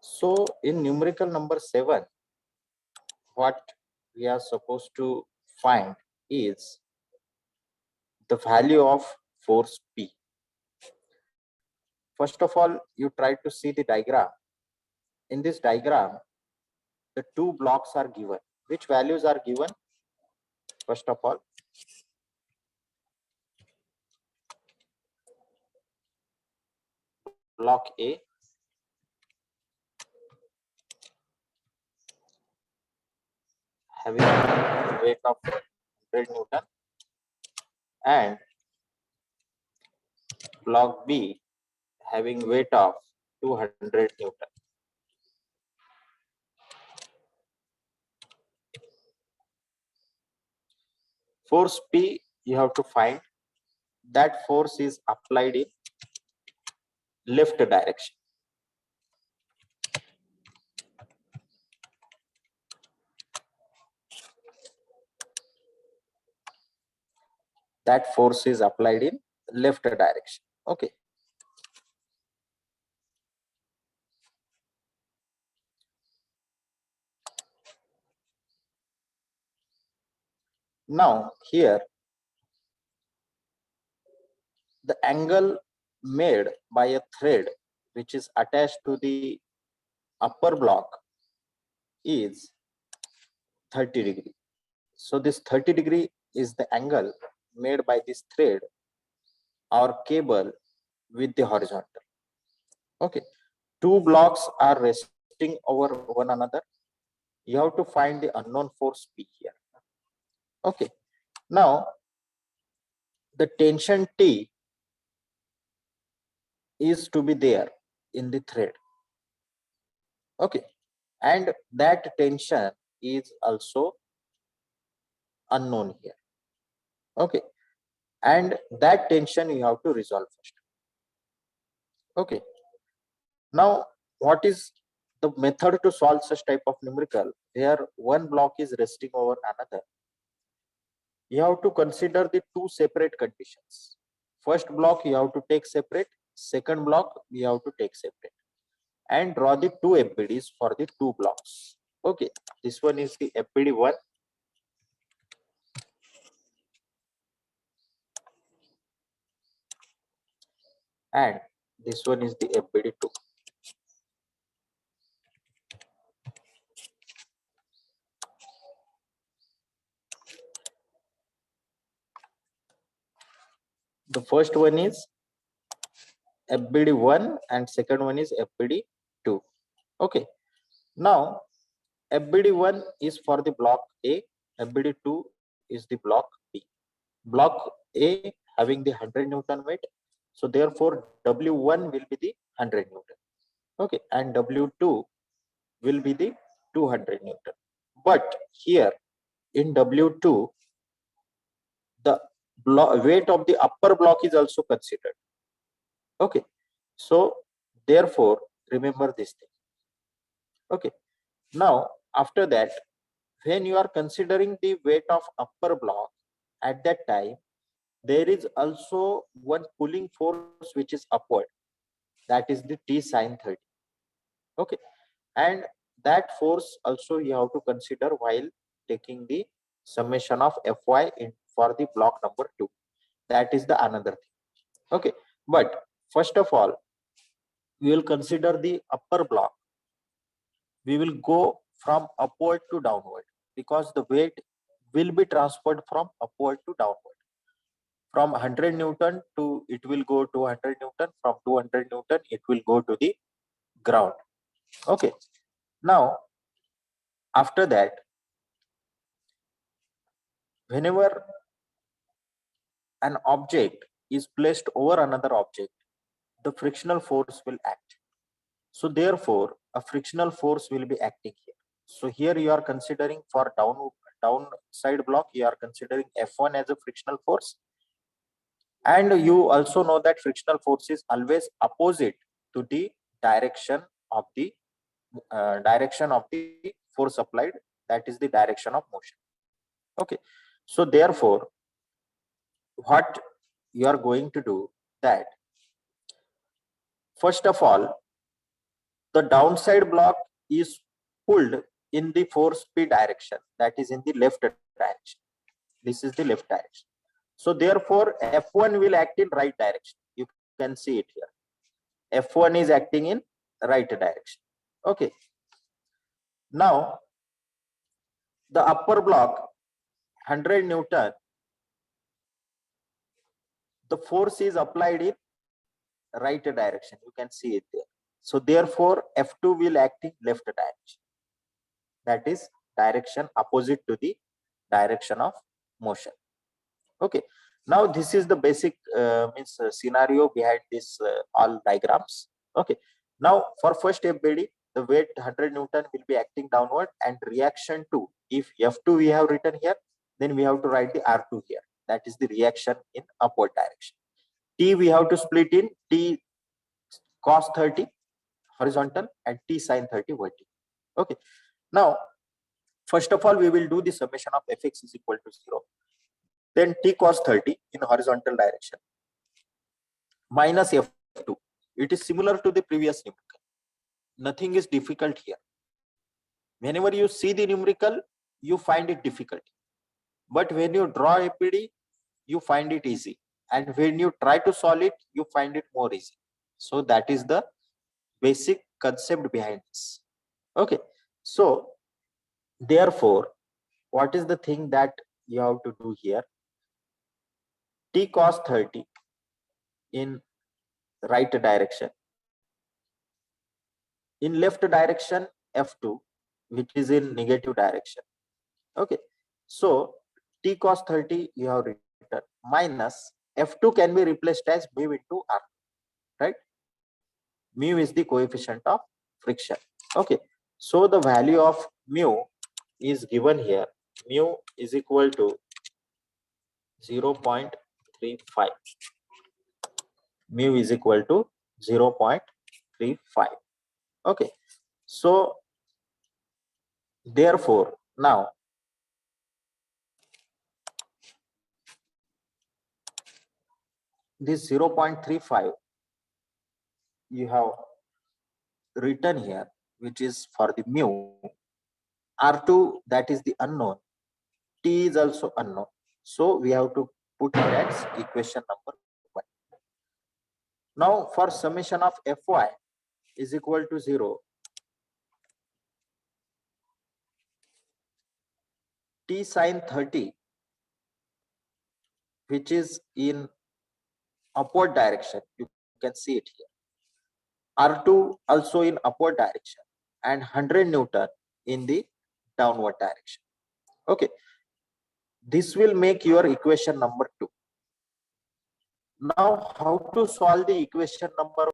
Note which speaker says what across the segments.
Speaker 1: So in numerical number 7, what we are supposed to find is the value of force P. First of all, you try to see the diagram. In this diagram, the two blocks are given. Which values are given? First of all, block A having weight of 100 Newton and block B having weight of 200 Newton. Force P, you have to find. That force is applied in left direction. That force is applied in left direction. Okay. Now here, the angle made by a thread which is attached to the upper block is 30 degree. So this 30 degree is the angle made by this thread or cable with the horizontal. Okay. Two blocks are resting over one another. You have to find the unknown force P here. Okay. Now, the tension T is to be there in the thread. Okay. And that tension is also unknown here. Okay. And that tension you have to resolve first. Okay. Now, what is the method to solve such type of numerical? Here, one block is resting over another. You have to consider the two separate conditions. First block you have to take separate, second block you have to take separate, and draw the two FBDs for the two blocks. Okay, this one is the FBD 1. And this one is the FBD 2. The first one is FBD 1 and second one is FBD 2. Okay, now FBD 1 is for the block A, FBD 2 is the block B. Block A having the 100 Newton weight, so therefore W1 will be the 100 Newton. Okay, and W2 will be the 200 Newton. But here in W2, the weight of the upper block is also considered. Okay, so therefore remember this thing. Okay, now after that, when you are considering the weight of upper block, at that time there is also one pulling force which is upward, that is the T sine 30. Okay, and that force also you have to consider while taking the summation of Fy in for the block number 2. That is the another thing. Okay, but first of all, we will consider the upper block. We will go from upward to downward because the weight will be transferred from upward to downward. From 100 Newton to it will go to 100 Newton. From 200 Newton, it will go to the ground. Okay. Now, after that, whenever an object is placed over another object, the frictional force will act. So therefore, a frictional force will be acting here. So here you are considering for downside block, you are considering F1 as a frictional force. And you also know that frictional force is always opposite to the direction of the force applied, that is the direction of motion. Okay, so therefore what you are going to do that, first of all, the downside block is pulled in the force P direction, that is in the left direction. This is the left direction. So therefore, F1 will act in right direction. You can see it here. F1 is acting in right direction. Okay. Now, the upper block, 100 Newton, the force is applied in right direction. You can see it there. So therefore, F2 will act in left direction. That is direction opposite to the direction of motion. Okay. Now this is the basic scenario behind this all diagrams. Okay. Now for first FBD, the weight 100 Newton will be acting downward, and reaction to, if F2 we have written here, then we have to write the R2 here. That is the reaction in upward direction. T we have to split in T cos 30 horizontal and T sin 30 vertical. Okay. Now, first of all, we will do the summation of Fx is equal to 0. Then T cos 30 in horizontal direction minus F2. It is similar to the previous numerical. Nothing is difficult here. Whenever you see the numerical, you find it difficult. But when you draw APD, you find it easy. And when you try to solve it, you find it more easy. So that is the basic concept behind this. Okay. So therefore, what is the thing that you have to do here? T cos 30 in right direction. In left direction, F2, which is in negative direction. Okay. So T cos 30 you have written minus F2 can be replaced as mu into R, right? Mu is the coefficient of friction. Okay. So the value of mu is given here. Mu is equal to 0.35. Mu is equal to 0.35. Okay. So therefore, now this 0.35 you have written here, which is for the mu. R2, that is the unknown. T is also unknown. So we have to put it as equation number 1. Now for summation of Fy is equal to 0. T sin 30, which is in upward direction. You can see it here. R2 also in upward direction, and 100 Newton in the downward direction. Okay. This will make your equation number 2. Now, how to solve the equation number?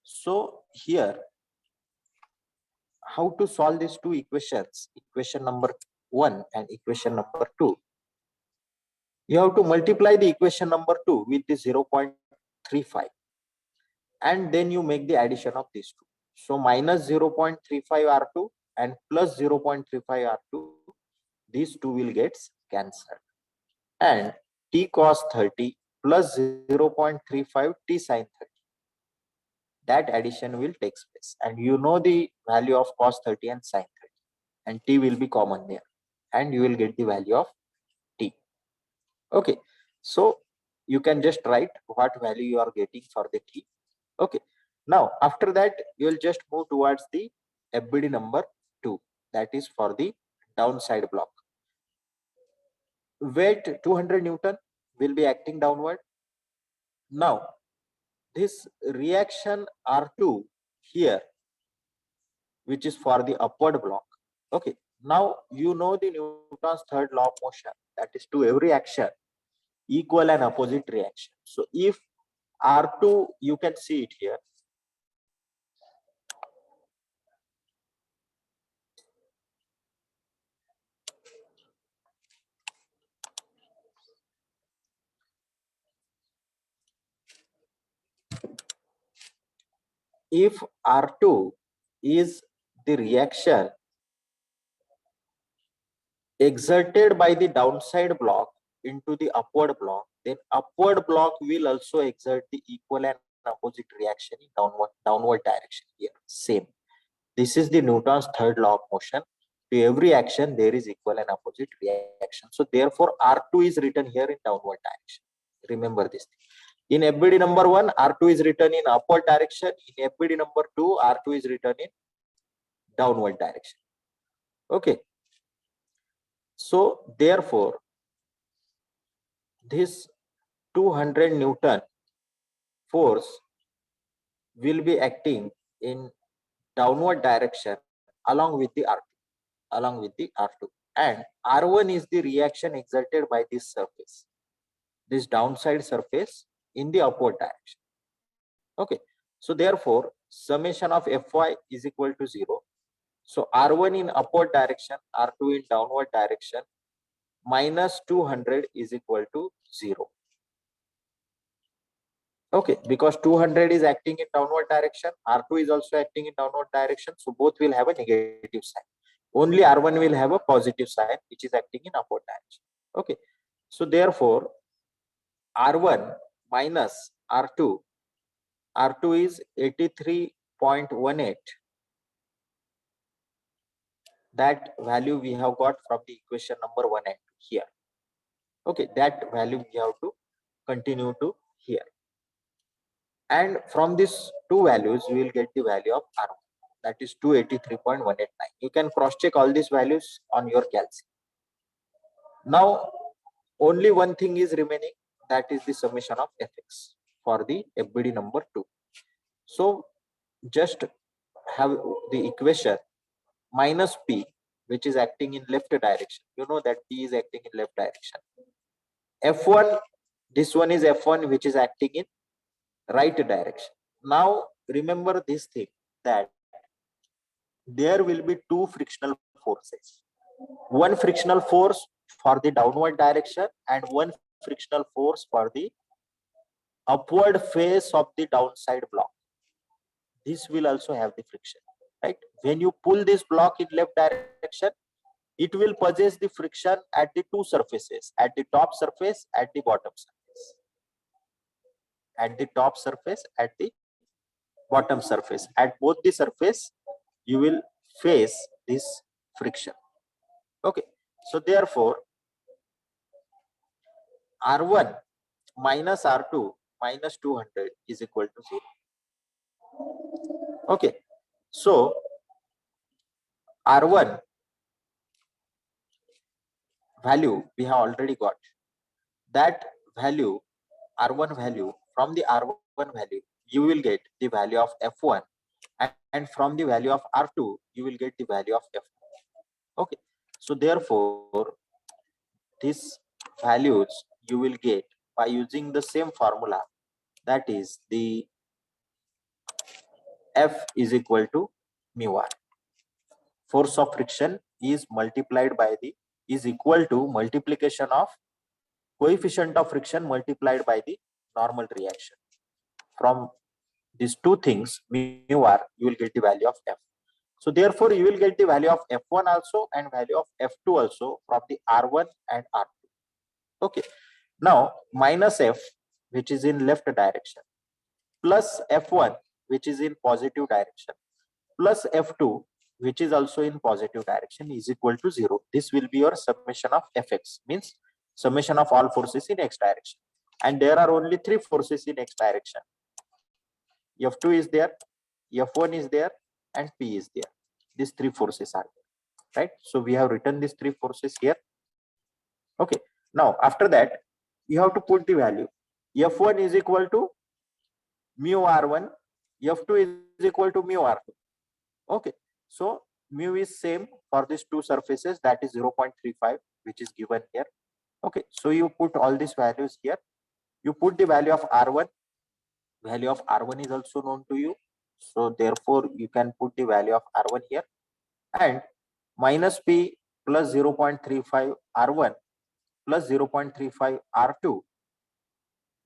Speaker 1: So here, how to solve these two equations, equation number 1 and equation number 2? You have to multiply the equation number 2 with the 0.35, and then you make the addition of these two. So minus 0.35 R2 and plus 0.35 R2, these two will get cancelled. And T cos 30 plus 0.35 T sin 30. That addition will take place. And you know the value of cos 30 and sin 30. And T will be common there. And you will get the value of T. Okay. So you can just write what value you are getting for the T. Okay. Now, after that, you will just move towards the FBD number 2. That is for the downside block. Weight 200 Newton will be acting downward. Now, this reaction R2 here, which is for the upward block. Okay. Now, you know the Newton's third law of motion. That is, to every action, equal and opposite reaction. So, if R2, you can see it here. if R2 is the reaction exerted by the downside block into the upward block, then upward block will also exert the equal and opposite reaction in downward direction here. Same. This is the Newton's third law of motion. To every action, there is equal and opposite reaction. So therefore, R2 is written here in downward direction. Remember this thing. In FBD number 1, R2 is written in upward direction. In FBD number 2, R2 is written in downward direction. Okay. So therefore, this 200 Newton force will be acting in downward direction along with the R2, and R1 is the reaction exerted by this surface, this downside surface in the upward direction. Okay, so therefore summation of Fy is equal to 0. So R1 in upward direction, R2 in downward direction, minus 200 is equal to 0. Okay, because 200 is acting in downward direction, R2 is also acting in downward direction, so both will have a negative sign. Only R1 will have a positive sign, which is acting in upward direction. Okay, so therefore R1 minus R2, R2 is 83.18. That value we have got from the equation number 1 and 2 here. Okay, that value we have to continue to here. And from these two values, we will get the value of R1. That is 283.189. You can cross check all these values on your calc. Now, only one thing is remaining, that is the summation of Fx for the FBD number 2. So, just have the equation minus P, which is acting in left direction. You know that P is acting in left direction. F1, this one is F1, which is acting in right direction. Now, remember this thing, that there will be two frictional forces. One frictional force for the downward direction and one frictional force for the upward face of the downside block. This will also have the friction, right? When you pull this block in left direction, it will possess the friction at the two surfaces, at the top surface, at the bottom surface. At the top surface, at the bottom surface. At both the surface, you will face this friction. Okay, so therefore R1 minus R2 minus 200 is equal to 0. Okay, so R1 value we have already got. That value, R1 value, from the R1 value, you will get the value of F1, and from the value of R2, you will get the value of F2. Okay, so therefore, these values you will get by using the same formula, that is the F is equal to mu r. Force of friction is multiplied by the, is equal to multiplication of coefficient of friction multiplied by the normal reaction. From these two things, mu r, you will get the value of F. So therefore, you will get the value of F1 also and value of F2 also from the R1 and R2. Okay. Now, minus F, which is in left direction, plus F1, which is in positive direction, plus F2, which is also in positive direction, is equal to 0. This will be your summation of Fx, means summation of all forces in x direction. And there are only three forces in x direction. F2 is there, F1 is there, and P is there. These three forces are there, right? So we have written these three forces here. Okay. Now, after that, you have to put the value. F1 is equal to mu R1, F2 is equal to mu R2. Okay. So mu is same for these two surfaces, that is 0.35, which is given here. Okay. So you put all these values here. You put the value of R1. Value of R1 is also known to you. So therefore, you can put the value of R1 here, and minus P plus 0.35 R1 plus 0.35 R2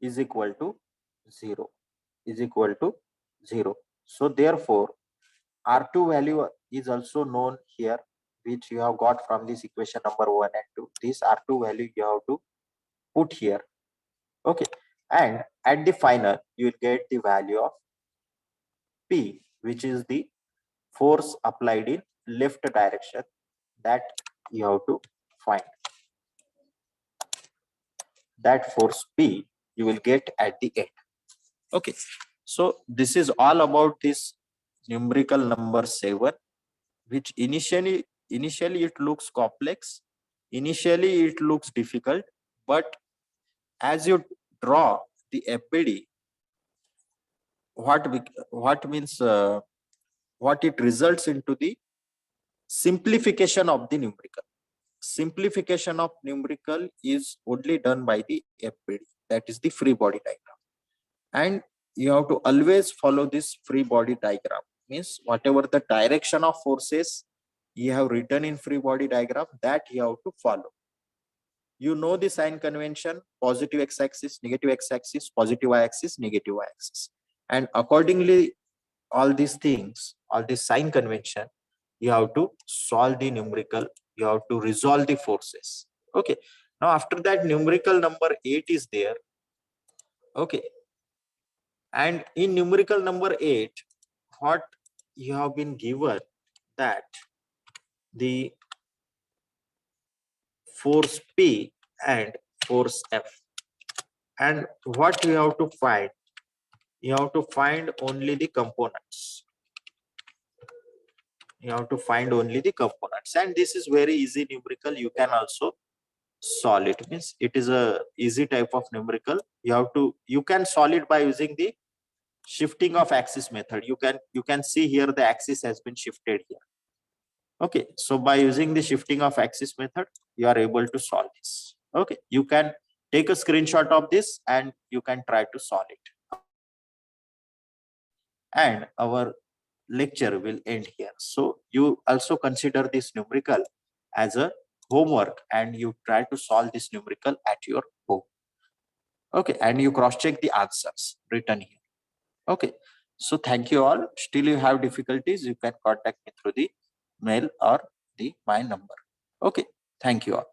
Speaker 1: is equal to 0. Is equal to 0. So therefore, R2 value is also known here, which you have got from this equation number 1 and 2. This R2 value you have to put here. Okay. And at the final, you will get the value of P, which is the force applied in left direction, that you have to find. That force P you will get at the end. Okay. So this is all about this numerical number 7, which initially it looks complex. Initially it looks difficult, but as you draw the FBD, what it results into the simplification of the numerical. Simplification of numerical is only done by the FBD, that is the free body diagram. And you have to always follow this free body diagram. Means whatever the direction of forces you have written in free body diagram, that you have to follow. You know the sign convention: positive x-axis, negative x-axis, positive y-axis, negative y-axis. And accordingly, all these things, all this sign convention, you have to solve the numerical, you have to resolve the forces. Okay. Now after that, numerical number 8 is there. Okay. And in numerical number 8, what you have been given, that the force P and force F. And what you have to find? You have to find only the components. You have to find only the components. And this is very easy numerical. You can also solve it. Means it is a easy type of numerical. You can solve it by using the shifting of axis method. You can see here the axis has been shifted here. Okay, so by using the shifting of axis method, you are able to solve this. Okay, you can take a screenshot of this and you can try to solve it. And our lecture will end here. So you also consider this numerical as a homework and you try to solve this numerical at your home. Okay, and you cross check the answers written here. Okay, so thank you all. Still you have difficulties, you can contact me through the mail or my number. Okay, thank you all.